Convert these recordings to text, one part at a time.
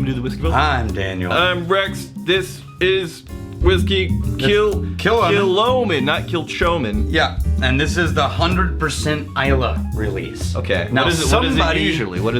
to the Whiskey Vault. I'm Daniel. I'm Rex. This is Whiskey Kilchoman, not Kilchoman. Yeah, and this is the 100% Islay release. Okay. Now What is it usually? Well,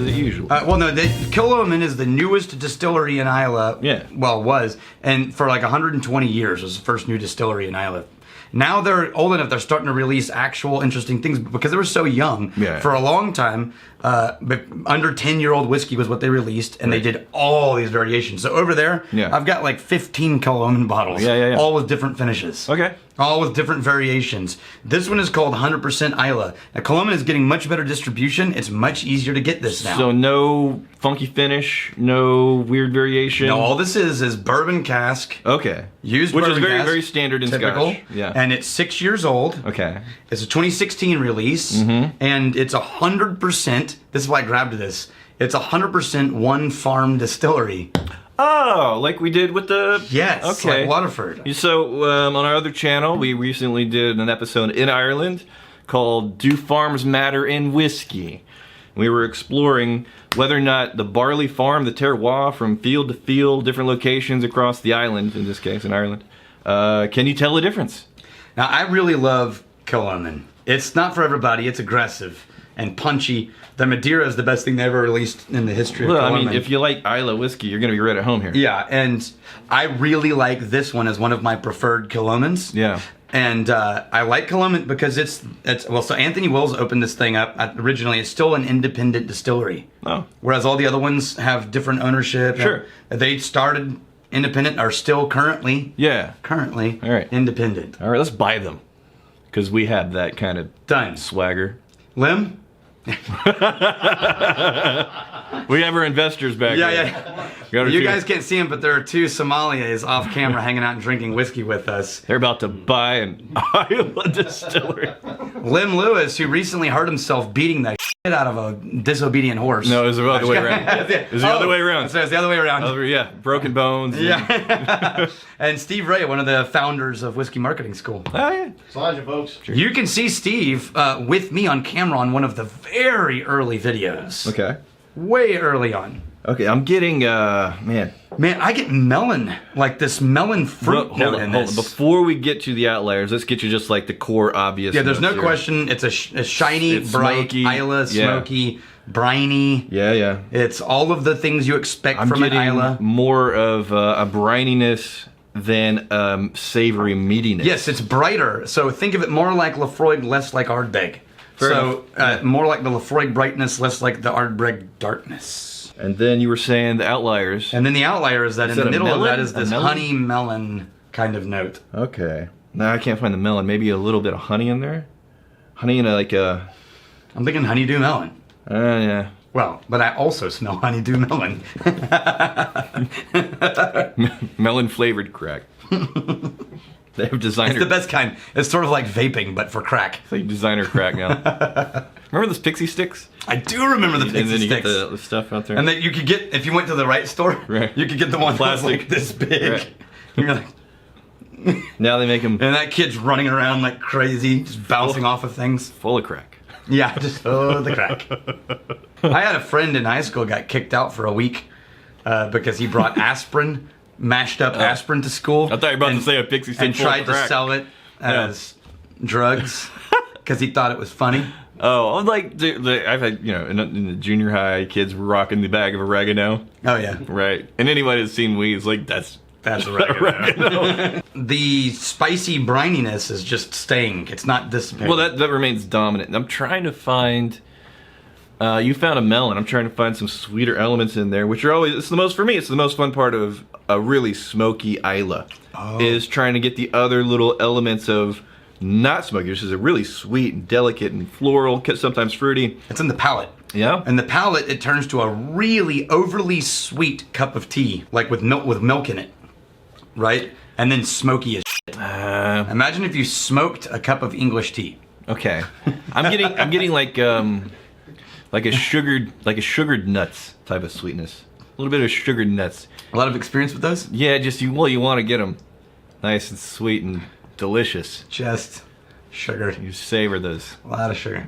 no, Kilchoman is the newest distillery in Islay. Yeah. Well, was. And for like 120 years was the first new distillery in Islay. Now they're old enough, they're starting to release actual interesting things because they were so young. Yeah. For a long time, under 10-year-old whiskey was what they released, and they did all these variations. So over there, I've got like 15 Kilchoman bottles. Yeah. All with different finishes. Okay. All with different variations. This one is called 100% Islay. Now, Kilchoman is getting much better distribution. It's much easier to get this now. So no funky finish, no weird variation. No, all this is bourbon cask. Okay. Used Which bourbon is very, cask, very standard in typical. Scotch. Yeah. And it's 6 years old. Okay. It's a 2016 release. And it's 100%. This is why I grabbed this. It's 100% one farm distillery. Oh, like we did with the... Yes, okay. like Waterford. So, on our other channel, we recently did an episode in Ireland called Do Farms Matter in Whiskey? We were exploring whether or not the barley farm, the terroir from field to field, different locations across the island, in this case in Ireland, can you tell the difference? Now, I really love Kilchoman. It's not for everybody. It's aggressive and punchy. The Madeira is the best thing they ever released in the history of Kilchoman. Well, I mean, if you like Islay whiskey, you're going to be right at home here. Yeah, and I really like this one as one of my preferred Kilchomans. Yeah. And I like Kilchoman because it's well, so Anthony Wills opened this thing up. Originally, it's still an independent distillery. Oh. Whereas all the other ones have different ownership. Sure. They started independent, are still currently. Yeah. Currently. All right. Independent. All right, let's buy them. Because we have that kind of swagger. Lim? We have our investors back Yeah, there. yeah. You guys can't see them, but there are two Somalis off camera hanging out and drinking whiskey with us. They're about to buy an Islay distillery. Lim Lewis, who recently hurt himself beating the shit out of a disobedient horse. No, it was the other way around. It was the other way around. Sorry, it's the other way around. Yeah, broken bones. Yeah. And Steve Ray, one of the founders of Whiskey Marketing School. Oh, yeah. Sláinte, folks. Sure. You can see Steve with me on camera on one of the very early videos. Okay. Way early on. Okay, I'm getting, man, I get melon, like this melon fruit note in this. Before we get to the outliers, let's get you just like the core obvious. Yeah, there's no here. question. It's a shiny, it's bright, smoky. Islay, smoky, briny. Yeah, yeah. It's all of the things you expect from an Islay. I'm getting more of a brininess than savory meatiness. Yes, it's brighter. So think of it more like Lafroig, less like Ardbeg. More like the Lafroig brightness, less like the Ardbeg darkness. And then you were saying the outliers. And then the outlier is that in the middle of that is this melon? honey melon kind of note. Okay. No, I can't find the melon. Maybe a little bit of honey in there? Honey in like a... I'm thinking honeydew melon. Yeah. Well, but I also smell honeydew melon. Melon flavored crack. They have designer... It's the best kind. It's sort of like vaping, but for crack. It's like designer crack now. Remember those pixie sticks? I do remember the pixie sticks. And then you sticks. get the stuff out there. And that you could get, if you went to the right store, you could get the one that's like this big. Right. You're like... Now they make them... And that kid's running around like crazy, just bouncing off of things. Full of crack. Yeah, just full of the crack. I had a friend in high school got kicked out for a week because he brought aspirin, mashed up aspirin to school. I thought you were about to say a pixie stick and full of tried to crack. sell it as drugs because he thought it was funny. Oh, like I've had, in the junior high, kids were rocking the bag of oregano. Oh yeah, right. And anybody that's seen weed is like, that's oregano. The spicy brininess is just staying. It's not dissipating. Well, that remains dominant. I'm trying to find. You found a melon. I'm trying to find some sweeter elements in there, which are always. It's the most for me. It's the most fun part of a really smoky Islay. Is trying to get the other little elements of. Not smoky. This is a really sweet and delicate and floral, sometimes fruity. It's in the palate. Yeah. And the palate, it turns to a really overly sweet cup of tea, like with milk in it, right? And then smoky as shit. Imagine if you smoked a cup of English tea. Okay. I'm getting like a sugared nuts type of sweetness. A little bit of sugared nuts. A lot of experience with those? Yeah, you want to get them nice and sweet and delicious. Just sugar. You savor those. A lot of sugar.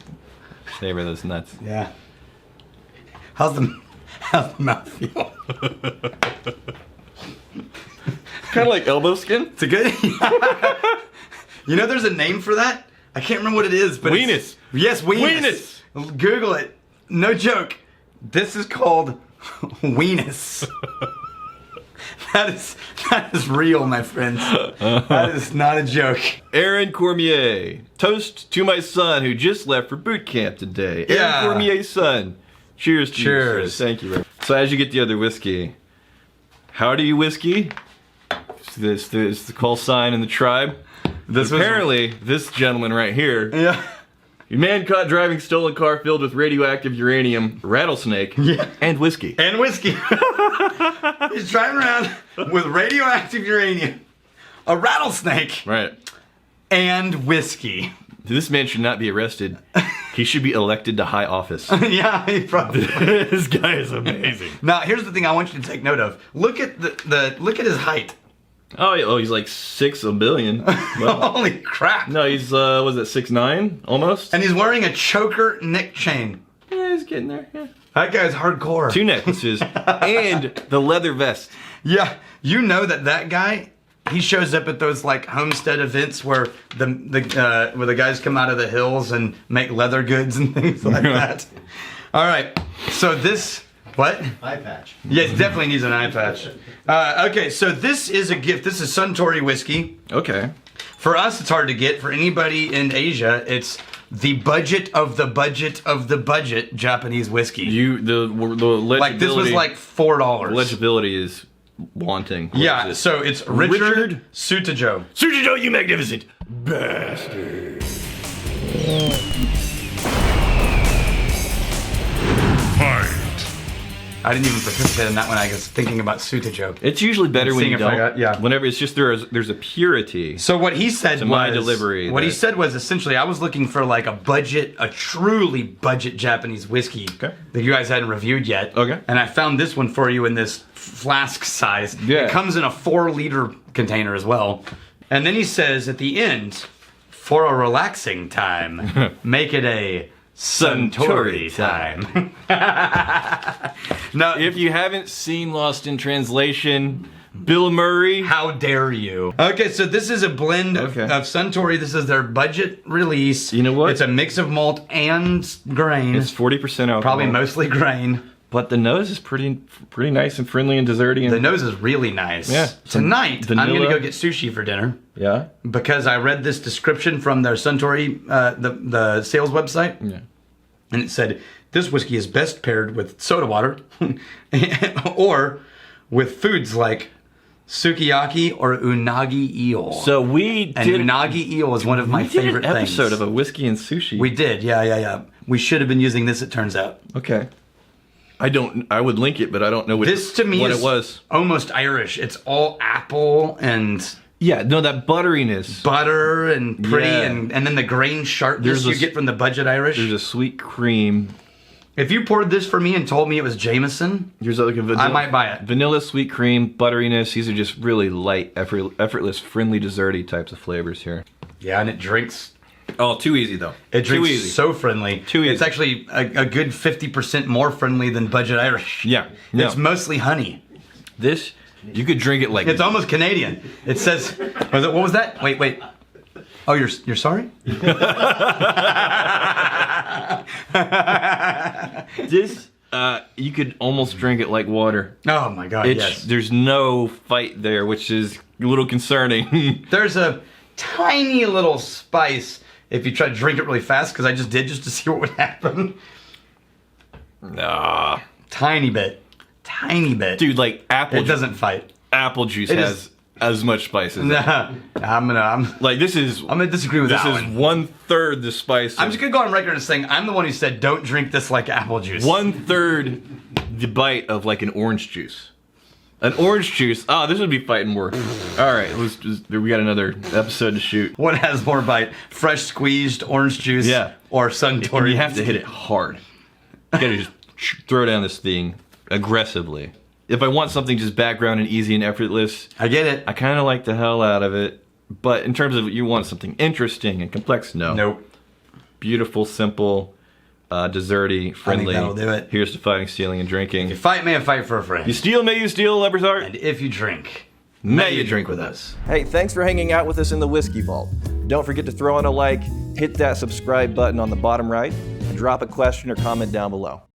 Savor those nuts. Yeah. How's How's the mouth feel? Kind of like elbow skin. It's a good. You know, there's a name for that. I can't remember what it is, but Weenus. Yes, weenus. Google it. No joke. This is called weenus. That is real, my friends. That is not a joke. Aaron Cormier. Toast to my son who just left for boot camp today. Yeah. Aaron Cormier's son. Cheers to Cheers. you, sir. Thank you, Ray. So as you get the other whiskey, howdy whiskey. This is the call sign in the tribe. Apparently, this gentleman right here, Yeah. a man caught driving stolen car filled with radioactive uranium, rattlesnake, and whiskey. And whiskey. He's driving around with radioactive uranium, a rattlesnake, Right. and whiskey. This man should not be arrested. He should be elected to high office. Yeah, he probably. This guy is amazing. Now, here's the thing I want you to take note of. Look at look at his height. Oh, he's like 6 billion. Well, Holy crap! no, he's was it 6'9", almost. And he's wearing a choker neck chain. Yeah, he's getting there. Yeah. That guy's hardcore. 2 necklaces and the leather vest. Yeah, you know that guy. He shows up at those like homestead events where the guys come out of the hills and make leather goods and things like that. All right, so this. What? Eye patch. Yes, definitely needs an eye patch. Okay, so this is a gift. This is Suntory whiskey. Okay. For us, it's hard to get. For anybody in Asia, it's the budget of the budget of the budget Japanese whiskey. The legibility. Like this was like $4. Legibility is wanting. What Yeah, is it? so it's Richard Sutedjo. Sutedjo, you magnificent bastard. I didn't even participate in that when I was thinking about Sutedjo. It's usually better when Seeing you if I don't. got- yeah. Whenever it's just there's a purity. So what he said To was my delivery What he that- said was essentially I was looking for like a truly budget Japanese whiskey Okay. that you guys hadn't reviewed yet. Okay. And I found this one for you in this flask size. Yeah. It comes in a 4-liter container as well. And then he says at the end, for a relaxing time, make it a Suntory time. Now, If you haven't seen Lost in Translation, Bill Murray. how dare you? Okay, so this is a blend Okay. of Suntory. This is their budget release. You know what? It's a mix of malt and grain. It's 40% alcohol. Probably mostly grain. But the nose is pretty nice and friendly and desserty. And The nose is really nice. Yeah. Tonight, I'm Vanilla. going to go get sushi for dinner yeah. because I read this description from their Suntory, the sales website. Yeah. And it said, this whiskey is best paired with soda water or with foods like sukiyaki or unagi eel. So we And did unagi eel is one of my we did favorite an episode things. of a whiskey and sushi. We did, yeah. We should have been using this, it turns out. Okay. I would link it, but I don't know This to me what is it was. almost Irish. It's all apple and Yeah, no, that butteriness. butter and pretty, Yeah. and then the grain sharpness There's you a- get from the budget Irish. There's a sweet cream. If you poured this for me and told me it was Jameson, There's like a vanilla, I might buy it. Vanilla, sweet cream, butteriness. These are just really light, effortless, friendly, desserty types of flavors here. yeah, and it drinks. Oh, too easy though. It drinks too easy. so friendly. Too easy. It's actually a good 50% more friendly than budget Irish. Yeah, no. It's mostly honey. This you could drink it like It's almost Canadian. It says, what was that? Wait. Oh, you're sorry? this. You could almost drink it like water. Oh my God, yes. There's no fight there, which is a little concerning. There's a tiny little spice if you try to drink it really fast, because I just did just to see what would happen. Nah, Tiny bit. dude, like apple. It doesn't fight. Apple juice It has is- as much spice as Nah, I'm like this is. gonna disagree with This that is one. 1/3 the spice. I'm just gonna go on record as saying I'm the one who said don't drink this like apple juice. 1/3 the bite of like an orange juice. An orange juice. Oh, this would be fighting work. All right, we got another episode to shoot. What has more bite? Fresh squeezed orange juice, Yeah. or Suntory? You have to hit it hard. You gotta just throw down this thing aggressively. If I want something just background and easy and effortless, I get it. I kind of like the hell out of it. But in terms of you want something interesting and complex, no. Nope. Beautiful, simple, desserty, friendly. that'll do it. Here's to fighting, stealing, and drinking. You fight, may I fight for a friend. You steal, may you steal, Leopard's And if you drink, may you drink with us. Hey, thanks for hanging out with us in the Whiskey Vault. Don't forget to throw in a like, hit that subscribe button on the bottom right, and drop a question or comment down below.